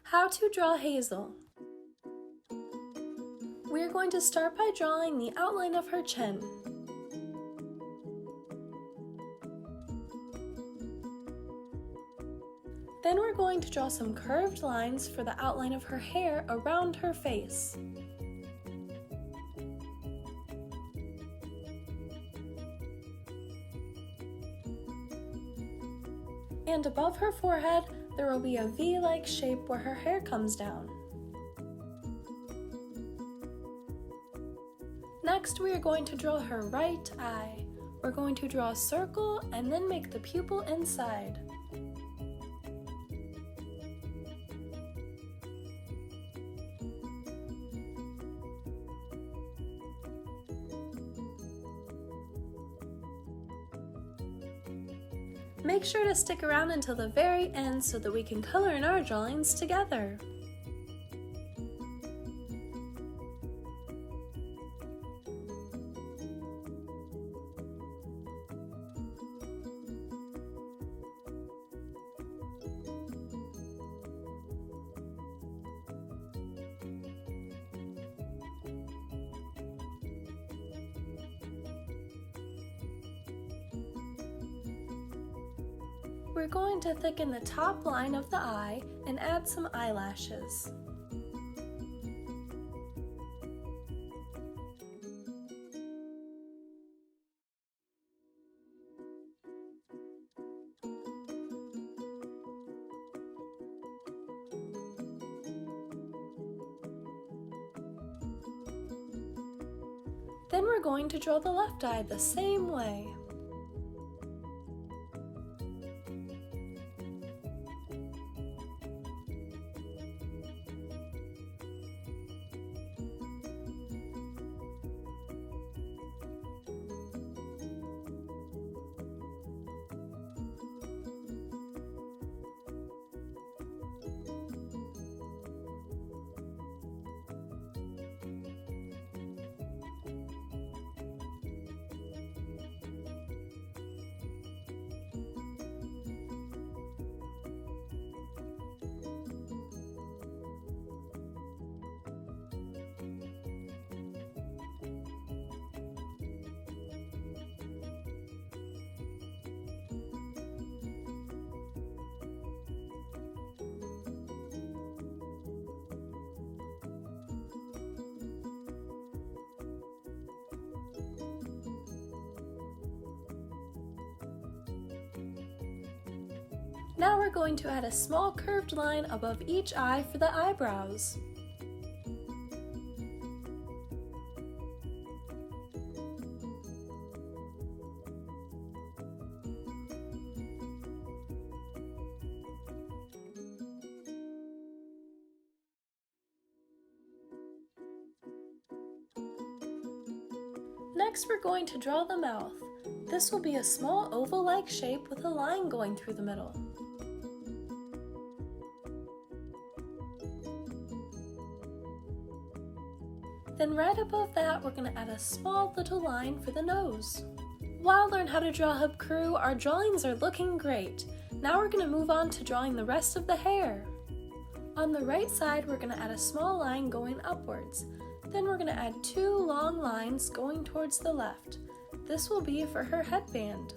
How to draw Hazel. We are going to start by drawing the outline of her chin. Then we're going to draw some curved lines for the outline of her hair around her face. And above her forehead, there will be a V-like shape where her hair comes down. Next, we are going to draw her right eye. We're going to draw a circle and then make the pupil inside. Make sure to stick around until the very end so that we can color in our drawings together. We're going to thicken the top line of the eye and add some eyelashes. Then we're going to draw the left eye the same way. Now we're going to add a small curved line above each eye for the eyebrows. Next, we're going to draw the mouth. This will be a small oval-like shape with a line going through the middle. Then right above that, we're going to add a small little line for the nose. While learn how to draw Hub Crew, our drawings are looking great. Now we're going to move on to drawing the rest of the hair. On the right side, we're going to add a small line going upwards. Then we're going to add two long lines going towards the left. This will be for her headband.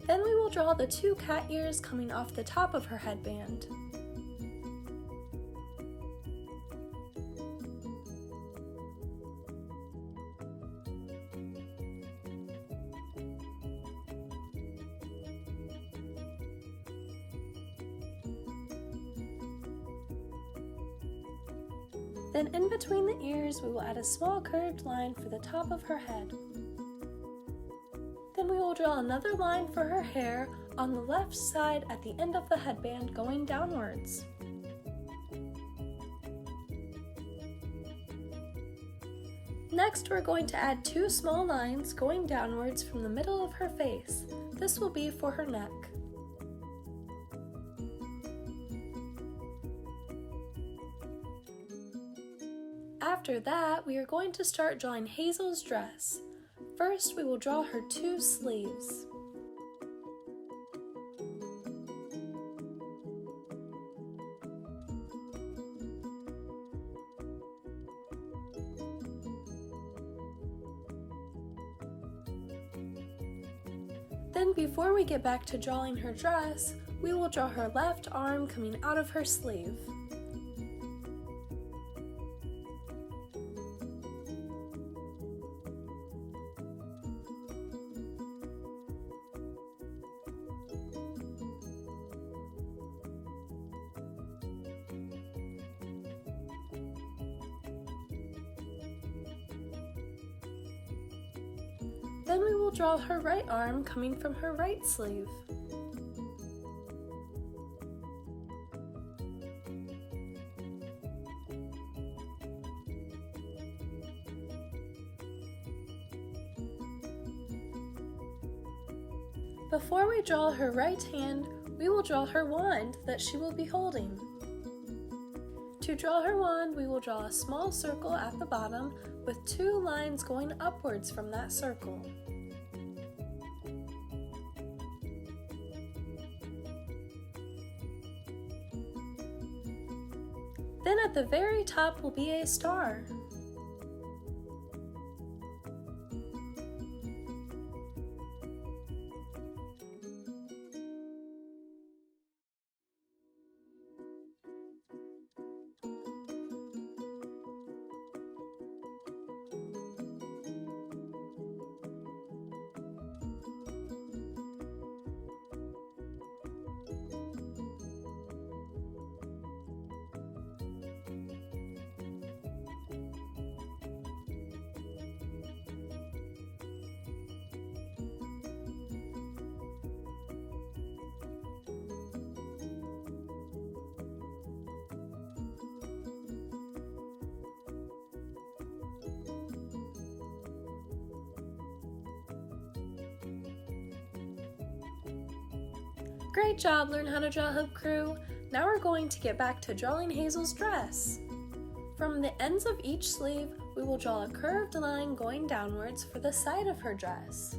Then we will draw the two cat ears coming off the top of her headband. Then in between the ears, we will add a small curved line for the top of her head. Then we will draw another line for her hair on the left side at the end of the headband going downwards. Next, we're going to add two small lines going downwards from the middle of her face. This will be for her neck. After that, we are going to start drawing Hazel's dress. First, we will draw her two sleeves. Then before we get back to drawing her dress, we will draw her left arm coming out of her sleeve. Then we will draw her right arm coming from her right sleeve. Before we draw her right hand, we will draw her wand that she will be holding. To draw her wand, we will draw a small circle at the bottom with 2 lines going upwards from that circle. Then at the very top will be a star. Great job, Learn How to Draw Hoop Crew! Now we're going to get back to drawing Hazel's dress. From the ends of each sleeve, we will draw a curved line going downwards for the side of her dress.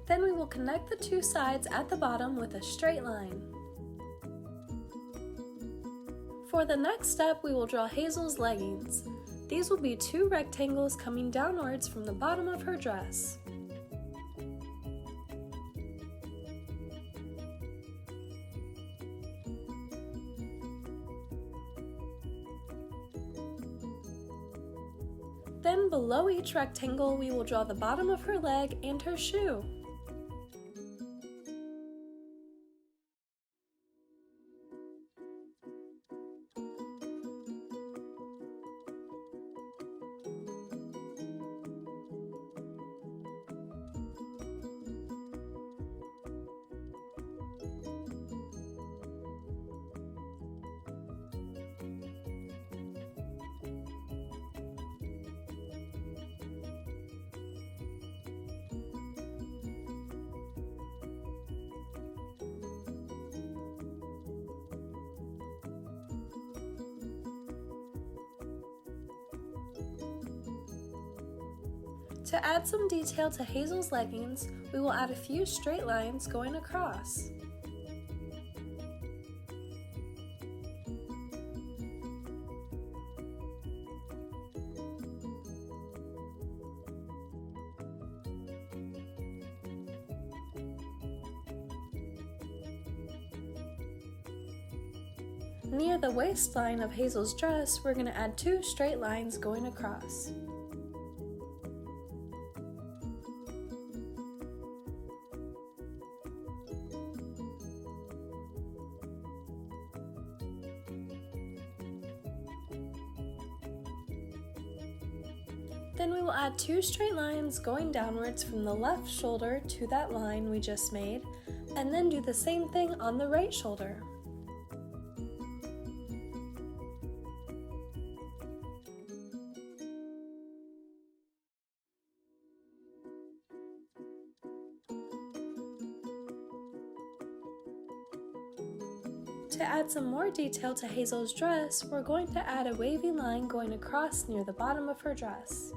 Then we will connect the 2 sides at the bottom with a straight line. For the next step, we will draw Hazel's leggings. These will be 2 rectangles coming downwards from the bottom of her dress. Then below each rectangle, we will draw the bottom of her leg and her shoe. To add some detail to Hazel's leggings, we will add a few straight lines going across. Near the waistline of Hazel's dress, we're going to add 2 straight lines going across. Then we will add 2 straight lines going downwards from the left shoulder to that line we just made, and then do the same thing on the right shoulder. To add some more detail to Hazel's dress, we're going to add a wavy line going across near the bottom of her dress.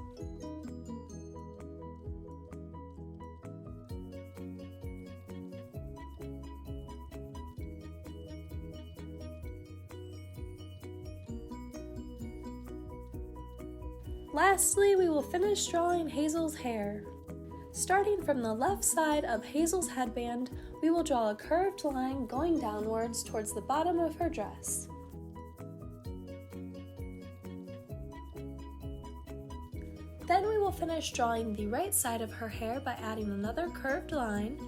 Lastly, we will finish drawing Hazel's hair. Starting from the left side of Hazel's headband, we will draw a curved line going downwards towards the bottom of her dress. Then we will finish drawing the right side of her hair by adding another curved line.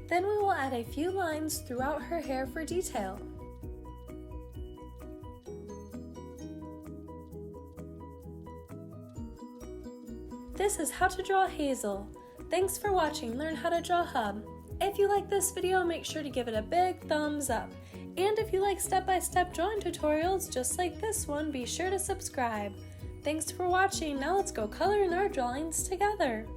Then we will add a few lines throughout her hair for detail. This is how to draw Hazel. Thanks for watching Learn How to Draw Hub. If you like this video, make sure to give it a big thumbs up. And if you like step-by-step drawing tutorials just like this one, be sure to subscribe. Thanks for watching. Now let's go color in our drawings together.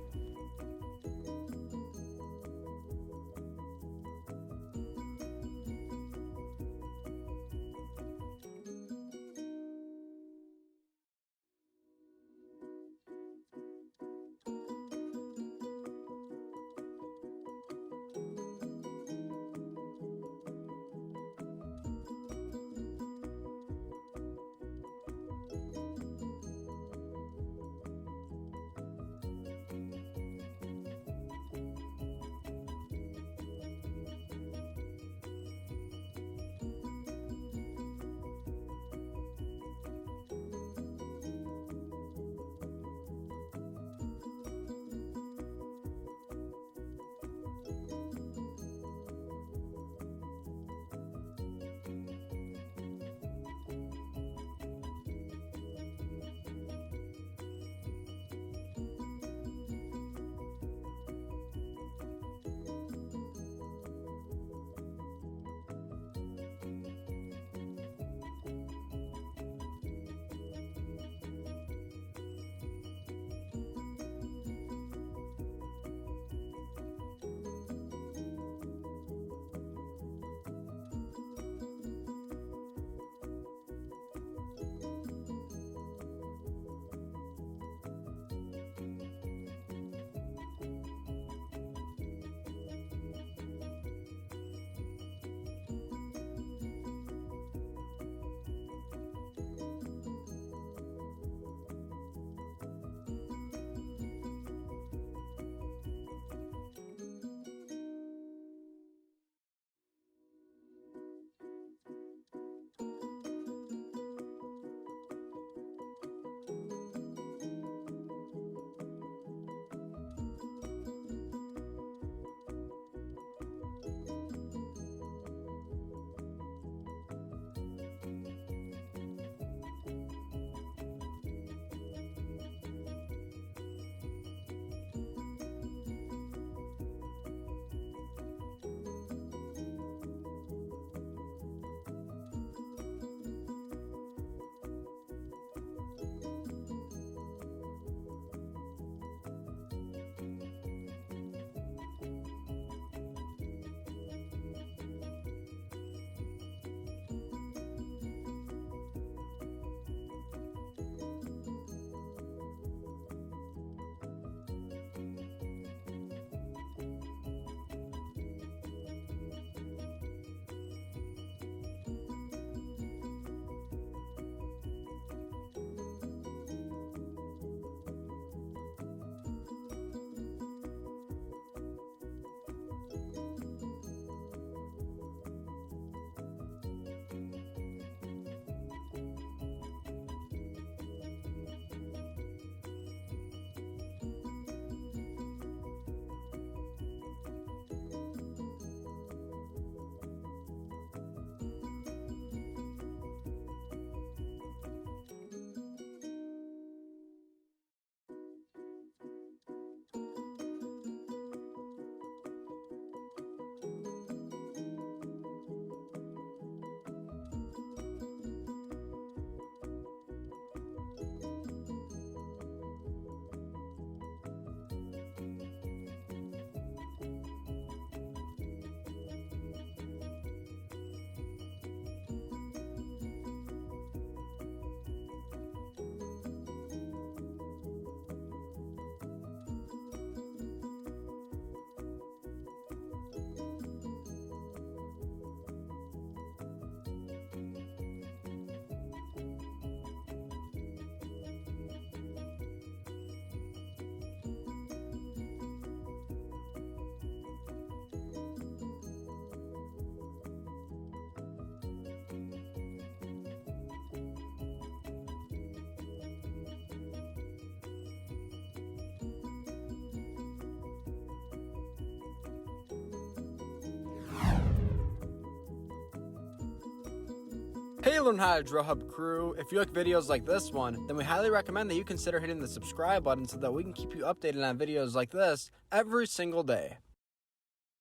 you learn how to draw Hub Crew. If you like videos like this one, then we highly recommend that you consider hitting the subscribe button so that we can keep you updated on videos like this every single day.